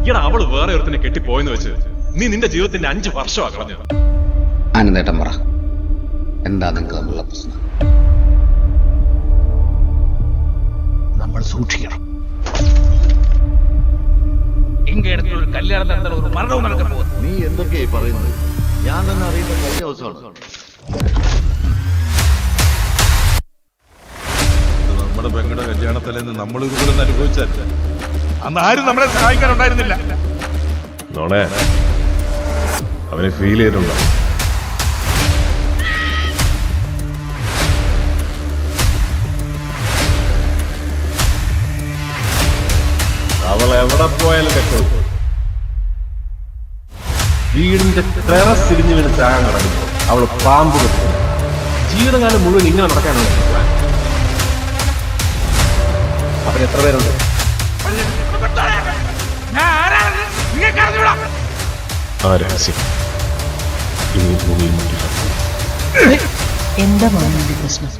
ഈടാ അവള് വേറെ ഒരുത്തിനെ കെട്ടിപ്പോയെന്ന് വെച്ച് നീ നിന്റെ ജീവിതത്തിന്റെ 5 വർഷമാ കളഞ്ഞത്. ആനന്ദേട്ടൻ പറ, എന്താ നിങ്ങൾക്ക് തമ്മിലുള്ള പ്രശ്നം? നമ്മൾ സൂക്ഷിക്കണം. ഒരു കല്യാണം നടത്താൻ ഒരു മരണവും നടക്കാൻ പോകുന്നു. നീ എന്തൊക്കെയായി പറയുന്നത്? ഞാൻ തന്നെ അറിയുന്ന കഴിഞ്ഞ ദിവസമാണ്. നമ്മുടെ പെങ്ങളുടെ കല്യാണത്തിലെന്ന് നമ്മൾ ഇതുപോലെ അനുഭവിച്ചല്ല. അന്ന് ആരും നമ്മളെ സഹായിക്കാനുണ്ടായിരുന്നില്ല. നോണേ, അവനെ ഫീൽ ചെയ്തിട്ടുണ്ടോ? അവൾ എവിടെ പോയാലും കെട്ടു. വീടിന്റെ ടെറസ് തിരിഞ്ഞു വീണ് ചാകാൻ കിടക്കുന്നു. അവള് പാമ്പ് കെട്ടുന്നു. ജീവിതകാലം മുഴുവൻ ഇങ്ങനെ നടക്കാനുള്ള അവൻ എത്ര പേരുണ്ട്? ആ രഹസ്യം ഇനി ഭൂമിയിൽ മുട്ടില്ല. എന്താ പ്രശ്നം?